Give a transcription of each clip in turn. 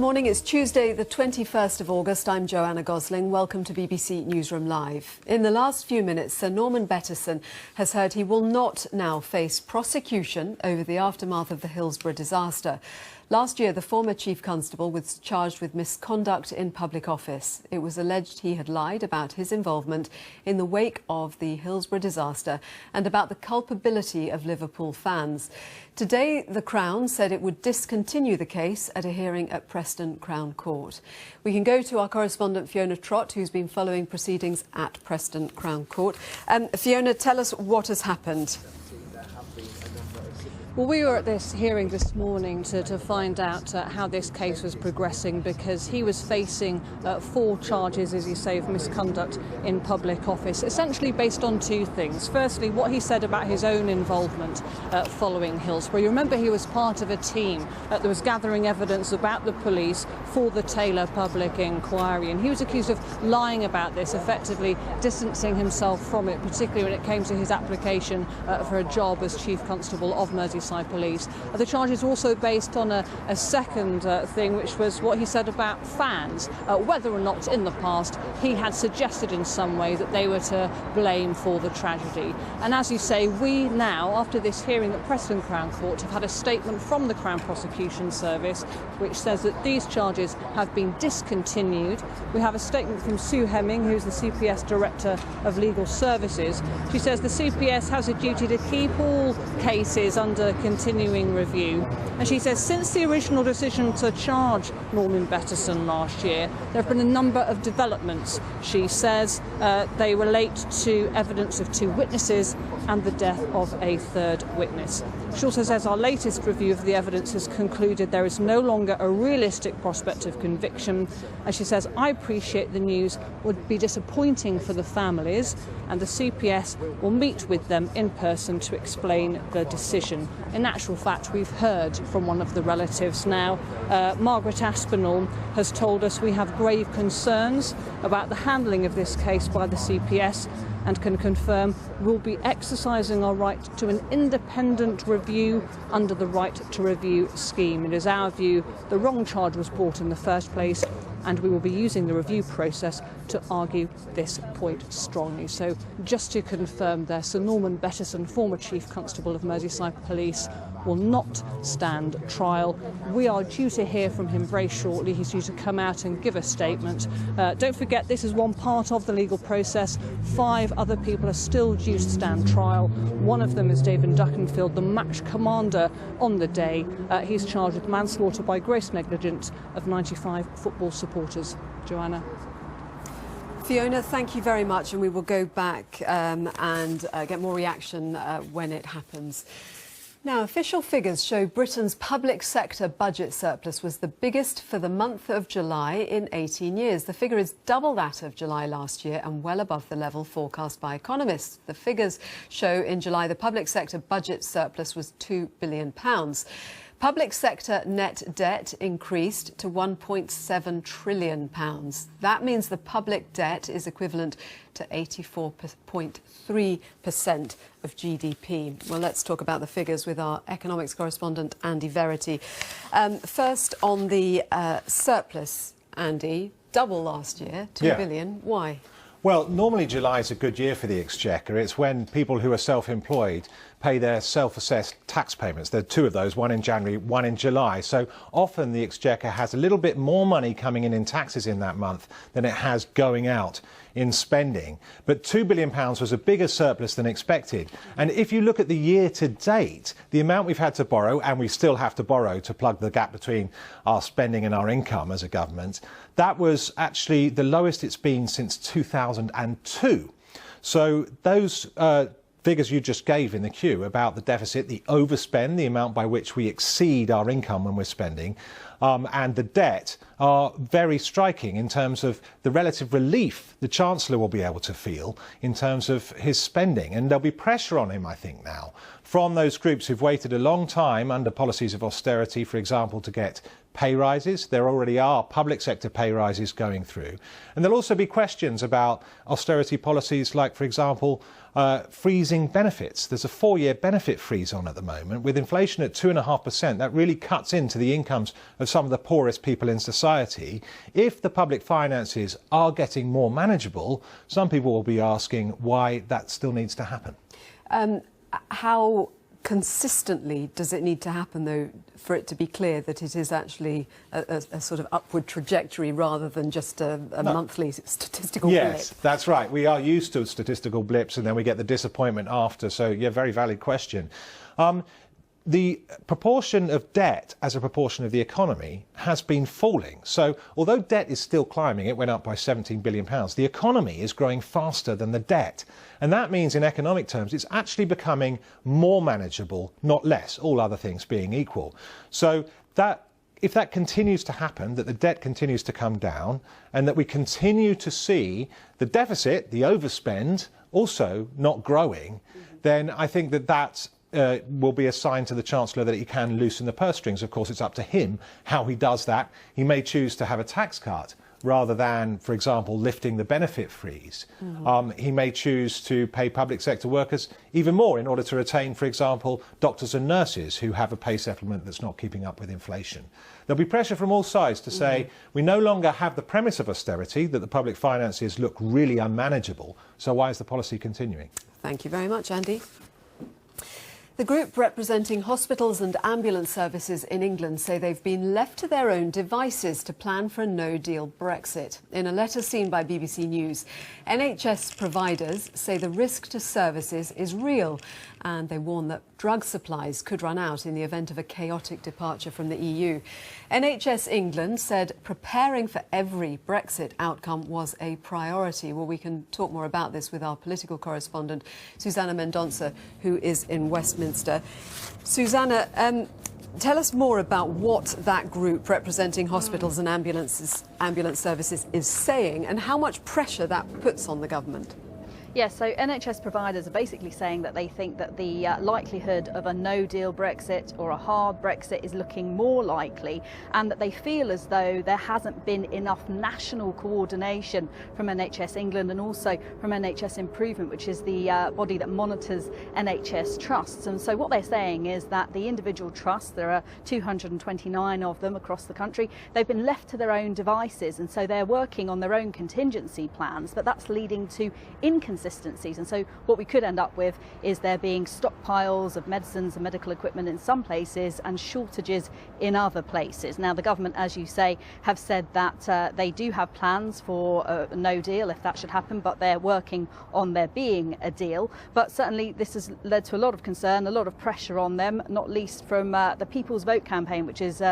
morning. It's Tuesday, the 21st of August. I'm Joanna Gosling. Welcome to BBC Newsroom Live. In the last few minutes, Sir Norman Bettison has heard he will not now face prosecution over the aftermath of the Hillsborough disaster. Last year, the former Chief Constable was charged with misconduct in public office. It was alleged he had lied about his involvement in the wake of the Hillsborough disaster and about the culpability of Liverpool fans. Today, the Crown said it would discontinue the case at a hearing at Preston Crown Court. We can go to our correspondent Fiona Trott, who's been following proceedings at Preston Crown Court. Fiona, tell us what has happened. Well, we were at this hearing this morning to find out how this case was progressing, because he was facing 4 charges, as you say, of misconduct in public office, essentially based on 2 things. Firstly, what he said about his own involvement following Hillsborough. You remember he was part of a team that was gathering evidence about the police for the Taylor public inquiry, and he was accused of lying about this, effectively distancing himself from it, particularly when it came to his application for a job as Chief Constable of Merseyside Police. The charges were also based on a second thing, which was what he said about fans, whether or not in the past he had suggested in some way that they were to blame for the tragedy. And as you say, we now, after this hearing at Preston Crown Court, have had a statement from the Crown Prosecution Service which says that these charges have been discontinued. We have a statement from Sue Hemming, who's the CPS Director of Legal Services. She says the CPS has a duty to keep all cases under continuing review. And she says since the original decision to charge Norman Bettison last year, there have been a number of developments. She says they relate to evidence of 2 witnesses and the death of a 3rd witness. She also says our latest review of the evidence has concluded there is no longer a realistic prospect of conviction. And she says, I appreciate the news would be disappointing for the families, and the CPS will meet with them in person to explain the decision. In actual fact, we've heard from one of the relatives now. Margaret Aspinall has told us we have grave concerns about the handling of this case by the CPS, and can confirm we'll be exercising our right to an independent review under the right to review scheme. It is our view the wrong charge was brought in the first place, and we will be using the review process to argue this point strongly. So just to confirm there, Sir Norman Bettison, former Chief Constable of Merseyside Police, will not stand trial. We are due to hear from him very shortly. He's due to come out and give a statement. Don't forget, this is one part of the legal process. 5 other people are still due to stand trial. One of them is David Duckenfield, the match commander on the day. He's charged with manslaughter by gross negligence of 95 football supporters. Joanna. Fiona, thank you very much, and we will go back and get more reaction when it happens. Now, official figures show Britain's public sector budget surplus was the biggest for the month of July in 18 years. The figure is double that of July last year and well above the level forecast by economists. The figures show in July the public sector budget surplus was £2 billion. Public sector net debt increased to £1.7 trillion. That means the public debt is equivalent to 84.3% of GDP. Well, let's talk about the figures with our economics correspondent, Andy Verity. First, on the surplus, Andy, double last year, £2 billion. Why? Well, normally July is a good year for the Exchequer. It's when people who are self-employed pay their self-assessed tax payments. There are 2 of those, one in January, one in July. So often the Exchequer has a little bit more money coming in taxes in that month than it has going out in spending. But £2 billion was a bigger surplus than expected. And if you look at the year to date, the amount we've had to borrow, and we still have to borrow to plug the gap between our spending and our income as a government, that was actually the lowest it's been since 2002. So those figures you just gave in the queue about the deficit, the overspend, the amount by which we exceed our income when we're spending, and the debt are very striking in terms of the relative relief the Chancellor will be able to feel in terms of his spending. And there'll be pressure on him, I think, now from those groups who've waited a long time under policies of austerity, for example, to get pay rises. There already are public sector pay rises going through. And there'll also be questions about austerity policies like, for example, freezing benefits. There's a 4-year benefit freeze on at the moment. With inflation at 2.5%, that really cuts into the incomes of some of the poorest people in society. If the public finances are getting more manageable, some people will be asking why that still needs to happen. How consistently does it need to happen, though, for it to be clear that it is actually a sort of upward trajectory rather than just a monthly statistical blip? Yes, that's right. We are used to statistical blips and then we get the disappointment after. So, yeah, very valid question. The proportion of debt as a proportion of the economy has been falling. So although debt is still climbing, it went up by £17 billion, the economy is growing faster than the debt. And that means in economic terms it's actually becoming more manageable, not less, all other things being equal. So that if that continues to happen, that the debt continues to come down and that we continue to see the deficit, the overspend, also not growing, then I think that will be a sign to the Chancellor that he can loosen the purse strings. Of course, it's up to him how he does that. He may choose to have a tax cut rather than, for example, lifting the benefit freeze. He may choose to pay public sector workers even more in order to retain, for example, doctors and nurses who have a pay settlement that's not keeping up with inflation. There'll be pressure from all sides to say we no longer have the premise of austerity, that the public finances look really unmanageable, so why is the policy continuing? Thank you very much, Andy. The group representing hospitals and ambulance services in England say they've been left to their own devices to plan for a no-deal Brexit. In a letter seen by BBC News, NHS providers say the risk to services is real, and they warn that drug supplies could run out in the event of a chaotic departure from the EU. NHS England said preparing for every Brexit outcome was a priority. Well, we can talk more about this with our political correspondent, Susanna Mendonça, who is in Westminster. Susanna, tell us more about what that group representing hospitals and ambulance services is saying and how much pressure that puts on the government. Yes, so NHS providers are basically saying that they think that the likelihood of a no-deal Brexit or a hard Brexit is looking more likely, and that they feel as though there hasn't been enough national coordination from NHS England and also from NHS Improvement, which is the body that monitors NHS trusts. And so what they're saying is that the individual trusts, there are 229 of them across the country, they've been left to their own devices, and so they're working on their own contingency plans, but that's leading to inconsistencies. And so what we could end up with is there being stockpiles of medicines and medical equipment in some places and shortages in other places. Now, the government, as you say, have said that they do have plans for a no deal if that should happen, but they're working on there being a deal. But certainly this has led to a lot of concern, a lot of pressure on them, not least from the People's Vote campaign, which is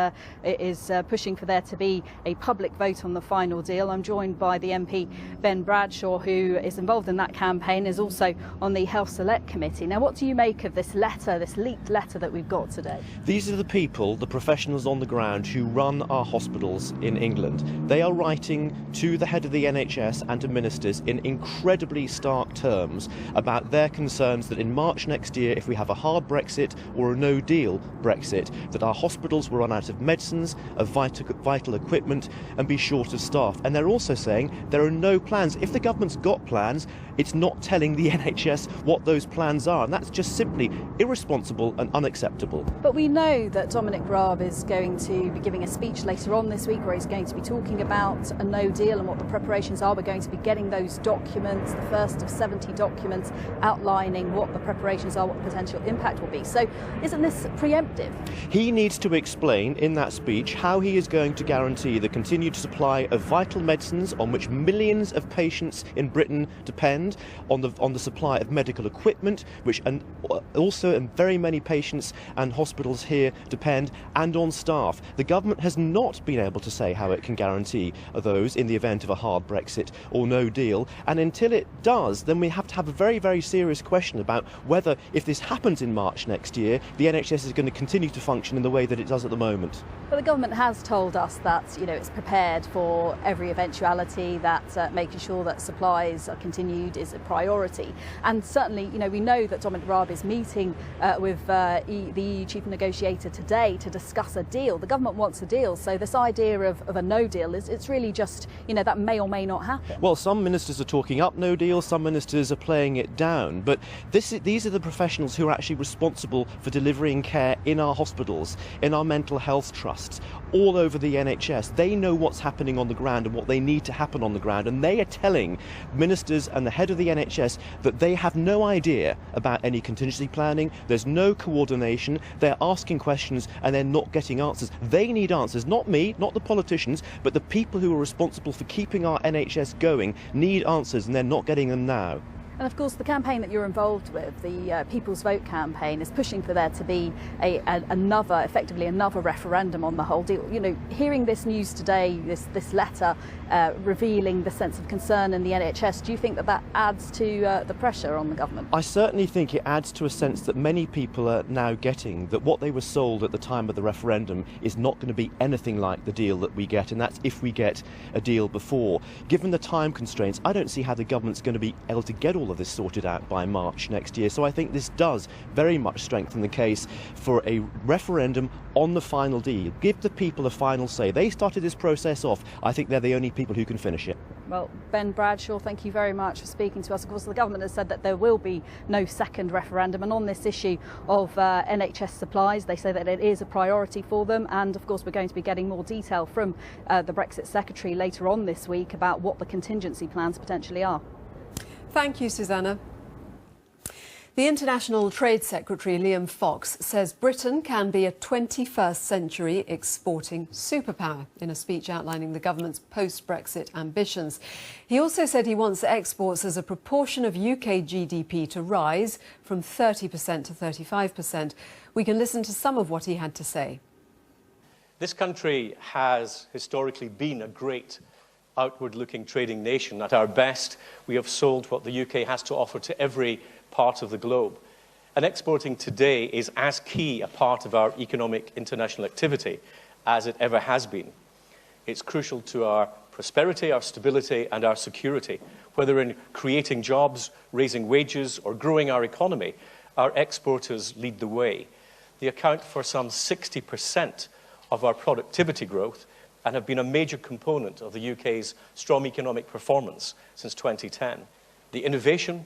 pushing for there to be a public vote on the final deal. I'm joined by the MP Ben Bradshaw, who is involved in that campaign, is also on the Health Select Committee. Now, what do you make of this letter, this leaked letter that we've got today? These are the people, the professionals on the ground who run our hospitals in England. They are writing to the head of the NHS and to ministers in incredibly stark terms about their concerns that in March next year, if we have a hard Brexit or a no-deal Brexit, that our hospitals will run out of medicines, of vital equipment and be short of staff. And they're also saying there are no plans. If the government's got plans, it's not telling the NHS what those plans are, and that's just simply irresponsible and unacceptable. But we know that Dominic Raab is going to be giving a speech later on this week where he's going to be talking about a no deal and what the preparations are. We're going to be getting those documents, the first of 70 documents outlining what the preparations are, what the potential impact will be. So isn't this preemptive? He needs to explain in that speech how he is going to guarantee the continued supply of vital medicines on which millions of patients in Britain depend, on the supply of medical equipment, which also very many patients and hospitals here depend, and on staff. The government has not been able to say how it can guarantee those in the event of a hard Brexit or no deal, and until it does, then we have to have a very, very serious question about whether, if this happens in March next year, the NHS is going to continue to function in the way that it does at the moment. Well, the government has told us that, it's prepared for every eventuality, that making sure that supplies are continued is a priority. And certainly, we know that Dominic Raab is meeting with the EU chief negotiator today to discuss a deal. The government wants a deal, so this idea of a no deal it's really just, that may or may not happen. Well, some ministers are talking up no deal, some ministers are playing it down, but these are the professionals who are actually responsible for delivering care in our hospitals, in our mental health trusts, all over the NHS. They know what's happening on the ground and what they need to happen on the ground, and they are telling ministers and the head of the NHS that they have no idea about any contingency planning. There's no coordination. They're asking questions and they're not getting answers. They need answers, not me, not the politicians, but the people who are responsible for keeping our NHS going need answers, and they're not getting them now. And of course, the campaign that you're involved with, the People's Vote campaign, is pushing for there to be effectively another referendum on the whole deal. You know, hearing this news today, this letter revealing the sense of concern in the NHS, do you think that that adds to the pressure on the government? I certainly think it adds to a sense that many people are now getting that what they were sold at the time of the referendum is not going to be anything like the deal that we get, and that's if we get a deal before. Given the time constraints, I don't see how the government's going to be able to get all of this sorted out by March next year. So I think this does very much strengthen the case for a referendum on the final deal. Give the people a final say. They started this process off. I think they're the only people who can finish it. Well, Ben Bradshaw, thank you very much for speaking to us. Of course, the government has said that there will be no second referendum, and on this issue of NHS supplies, they say that it is a priority for them, and of course we're going to be getting more detail from the Brexit Secretary later on this week about what the contingency plans potentially are. Thank you, Susanna. The International Trade Secretary Liam Fox says Britain can be a 21st century exporting superpower in a speech outlining the government's post-Brexit ambitions. He also said he wants exports as a proportion of UK GDP to rise from 30% to 35%. We can listen to some of what he had to say. This country has historically been a great outward-looking trading nation. At our best, we have sold what the UK has to offer to every part of the globe. And exporting today is as key a part of our economic international activity as it ever has been. It's crucial to our prosperity, our stability, and our security. Whether in creating jobs, raising wages, or growing our economy, our exporters lead the way. They account for some 60% of our productivity growth and have been a major component of the UK's strong economic performance since 2010. The innovation,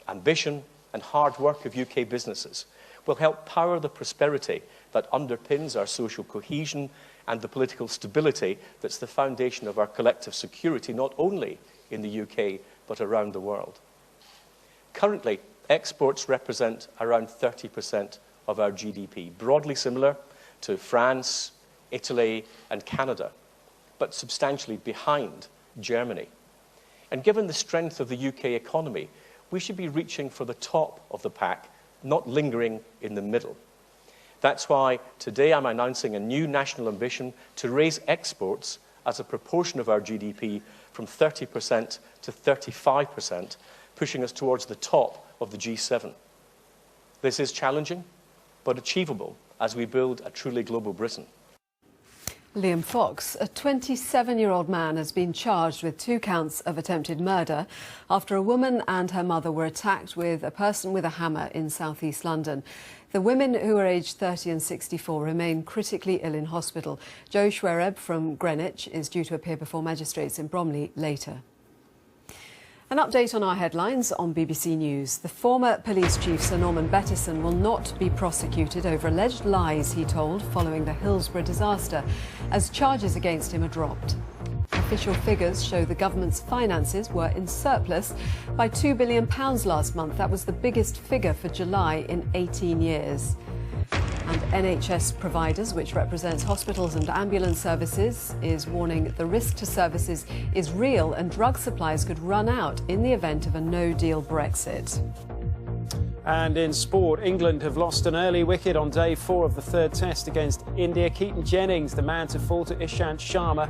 ambition and hard work of UK businesses will help power the prosperity that underpins our social cohesion and the political stability that's the foundation of our collective security, not only in the UK but around the world. Currently, exports represent around 30% of our GDP, broadly similar to France, Italy and Canada, but substantially behind Germany. And given the strength of the UK economy, we should be reaching for the top of the pack, not lingering in the middle. That's why today I'm announcing a new national ambition to raise exports as a proportion of our GDP from 30% to 35%, pushing us towards the top of the G7. This is challenging, but achievable as we build a truly global Britain. Liam Fox, a 27-year-old man, has been charged with 2 counts of attempted murder after a woman and her mother were attacked with a person with a hammer in southeast London. The women, who are aged 30 and 64, remain critically ill in hospital. Joe Schwereb from Greenwich is due to appear before magistrates in Bromley later. An update on our headlines on BBC News. The former police chief, Sir Norman Bettison, will not be prosecuted over alleged lies he told following the Hillsborough disaster, as charges against him are dropped. Official figures show the government's finances were in surplus by £2 billion last month. That was the biggest figure for July in 18 years. And NHS providers, which represents hospitals and ambulance services, is warning the risk to services is real and drug supplies could run out in the event of a no-deal Brexit. And in sport, England have lost an early wicket on day 4 of the 3rd test against India. Keaton Jennings, the man to fall to Ishant Sharma.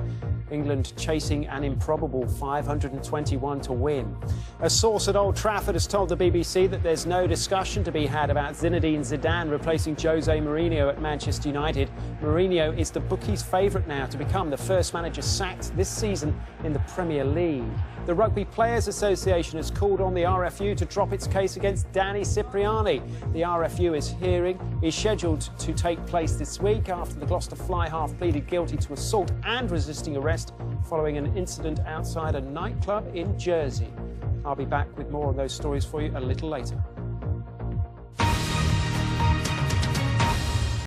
England chasing an improbable 521 to win. A source at Old Trafford has told the BBC that there's no discussion to be had about Zinedine Zidane replacing Jose Mourinho at Manchester United. Mourinho is the bookies' favourite now to become the first manager sacked this season in the Premier League. The Rugby Players Association has called on the RFU to drop its case against Danny Cipriani. The RFU's hearing is scheduled to take place this week after the Gloucester fly half pleaded guilty to assault and resisting arrest following an incident outside a nightclub in Jersey. I'll be back with more on those stories for you a little later.